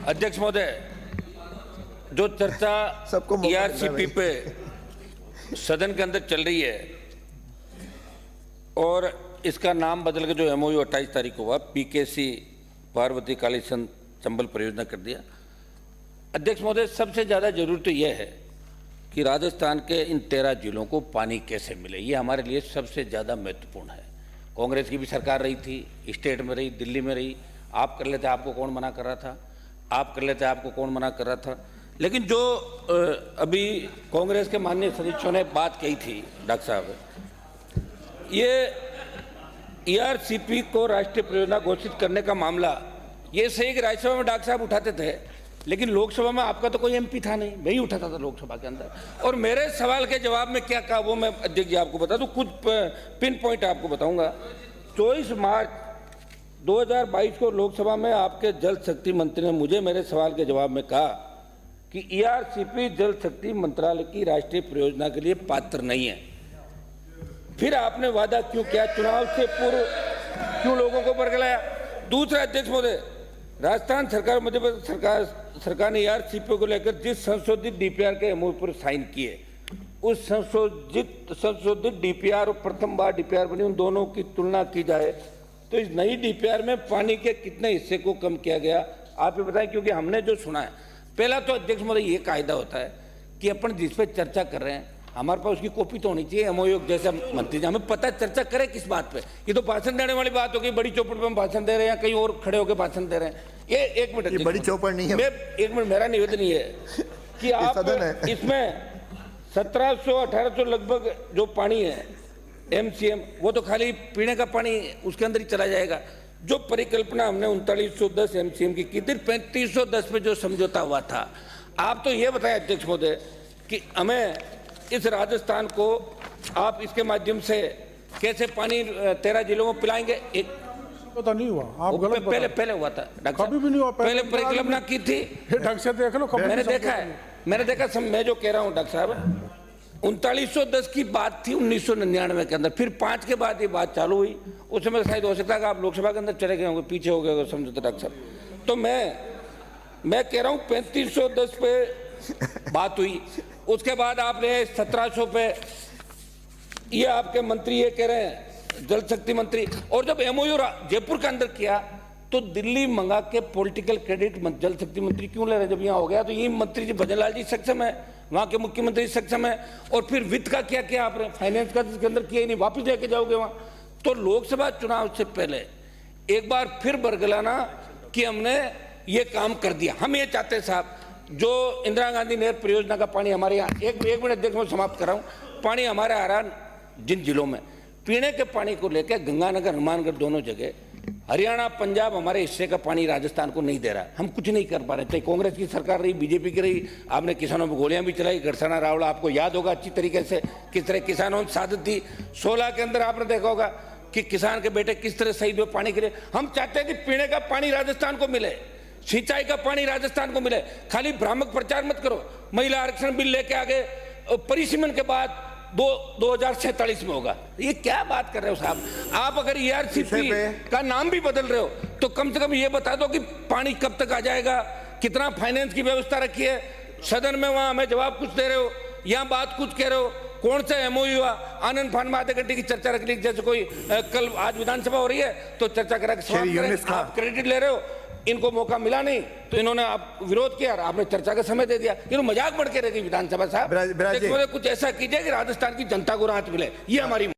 अध्यक्ष महोदय, जो चर्चा ईआरसीपी पे सदन के अंदर चल रही है और इसका नाम बदल के जो एमओयू 28 तारीख को हुआ, पीकेसी पार्वती कालीचंद चंबल परियोजना कर दिया। अध्यक्ष महोदय, सबसे ज़्यादा जरूरी तो यह है कि राजस्थान के इन 13 जिलों को पानी कैसे मिले, ये हमारे लिए सबसे ज़्यादा महत्वपूर्ण है। कांग्रेस की भी सरकार रही थी, स्टेट में रही, दिल्ली में रही, आप कर लेते आपको कौन मना कर रहा था, आप कर लेते आपको कौन मना कर रहा था। लेकिन जो अभी कांग्रेस के माननीय सदस्यों ने बात कही थी, डॉक्टर साहब, ये ईआरसीपी को राष्ट्रीय परियोजना घोषित करने का मामला, ये सही कि राज्यसभा में डॉक्टर साहब उठाते थे, लेकिन लोकसभा में आपका तो कोई एमपी था नहीं, मैं ही उठाता था लोकसभा के अंदर। और मेरे सवाल के जवाब में क्या कहा वो मैं अध्यक्ष जी आपको बता दूं, कुछ पिन पॉइंट आपको बताऊंगा। 24 मार्च 2022 को लोकसभा में आपके जल शक्ति मंत्री ने मुझे मेरे सवाल के जवाब में कहा कि ईआरसीपी जल शक्ति मंत्रालय की राष्ट्रीय परियोजना के लिए पात्र नहीं है। फिर आपने वादा क्यों किया, चुनाव से पूर्व क्यों लोगों को बरगलाया? दूसरा अध्यक्ष महोदय, राजस्थान सरकार, मध्य प्रदेश सरकार ने ईआरसीपी को लेकर जिस संशोधित डीपीआर के एमओयू पर साइन किए, उस संशोधित डीपीआर और प्रथम बार डीपीआर बनी, उन दोनों की तुलना की जाए तो इस नई डीपीआर में पानी के कितने हिस्से को कम किया गया, आप ये बताएं। क्योंकि हमने जो सुना है, पहला तो अध्यक्ष महोदय ये कायदा होता है कि अपन जिस पे चर्चा कर रहे हैं हमारे पास उसकी कॉपी तो होनी चाहिए। एमओयू जैसे मंत्री जी, हमें पता है चर्चा करें किस बात पे। ये तो भाषण देने वाली बात हो गई, बड़ी चौपट पे हम भाषण दे रहे हैं या कहीं और खड़े होकर भाषण दे रहे हैं। ये एक मिनट, बड़ी चौपट नहीं है। एक मिनट, मेरा निवेदन ये है कि आप इसमें 1700-1800 लगभग जो पानी है एमसीएम, वो तो खाली पीने का पानी उसके अंदर ही चला जाएगा। जो परिकल्पना हमने 3910 एमसीएम की थी, 3510 पे जो समझौता हुआ था, आप तो ये बताएं अध्यक्ष महोदय कि हमें इस राजस्थान को आप इसके माध्यम से कैसे पानी 13 जिलों में पिलाएंगे? एक पता नहीं हुआ, आप गलत पहले हुआ था कभी भी नहीं हुआ। पहले परिकल्पना की थी, ढंग से देख लो। मैंने देखा है, मैं जो कह रहा हूँ डॉक्टर साहब, 3910 की बात थी 1999 के अंदर, फिर 5 के बाद ये बात चालू हुई। उस समय शायद हो सकता है कि आप लोकसभा के अंदर चले गए होंगे, पीछे हो गए समझौता डॉक्टर साहब। तो मैं कह रहा हूँ 3510 पे बात हुई, उसके बाद आपने 1700 पे, ये आपके मंत्री ये कह रहे हैं जल शक्ति मंत्री। और जब एमओयू जयपुर के अंदर किया तो दिल्ली मंगा के पॉलिटिकल क्रेडिट जल शक्ति मंत्री क्यों ले रहे? जब यहाँ हो गया तो ये मंत्री जी भजनलाल जी सक्षम है, वहां के मुख्यमंत्री सक्षम है। और फिर वित्त का क्या किया आपने, फाइनेंस का इसके अंदर किया ही नहीं, वापिस लेके जाओगे वहां। तो लोकसभा चुनाव से पहले एक बार फिर बरगलाना कि हमने ये काम कर दिया। हम ये चाहते हैं साहब, जो इंदिरा गांधी नहर परियोजना का पानी हमारे यहाँ, एक मिनट देखो मैं समाप्त कर रहा हूँ, पानी हमारे आ रहा जिन जिलों में पीने के पानी को लेकर गंगानगर हनुमानगढ़ दोनों जगह, हरियाणा पंजाब हमारे हिस्से का पानी राजस्थान को नहीं दे रहा। हम कुछ नहीं कर पा रहे, चाहे कांग्रेस की सरकार रही, बीजेपी की रही, आपने किसानों पर गोलियां भी चलाई, गरसाना रावड़ा आपको याद होगा अच्छी तरीके से किस तरह किसानों ने साधत दी। 16 के अंदर आपने देखा होगा कि किसान के बेटे किस तरह शहीद हुए पानी के लिए। हम चाहते हैं कि पीने का पानी राजस्थान को मिले, सिंचाई का पानी राजस्थान को मिले। खाली भ्रामक प्रचार मत करो। महिला आरक्षण बिल लेके आगे परिसीमन के बाद 2047 में होगा, ये क्या बात कर रहे हो साहब? आप अगर ईआरसीपी का नाम भी बदल रहे हो तो कम से कम ये बता दो कि पानी कब तक आ जाएगा, कितना फाइनेंस की व्यवस्था रखी है। सदन में वहां हमें जवाब कुछ दे रहे हो, यहाँ बात कुछ कह रहे हो। कौन सा एमओयू हुआ, आनंद फान में आधे घंटे की चर्चा रख ली, जैसे कोई कल आज विधानसभा हो रही है तो चर्चा करा के आप क्रेडिट ले रहे हो। इनको मौका मिला नहीं तो इन्होंने आप विरोध किया, आपने चर्चा का समय दे दिया। ये मजाक बढ़ के रहेगी विधानसभा साहब। कुछ ऐसा कीजिए कि राजस्थान की जनता को राहत मिले, ये हमारी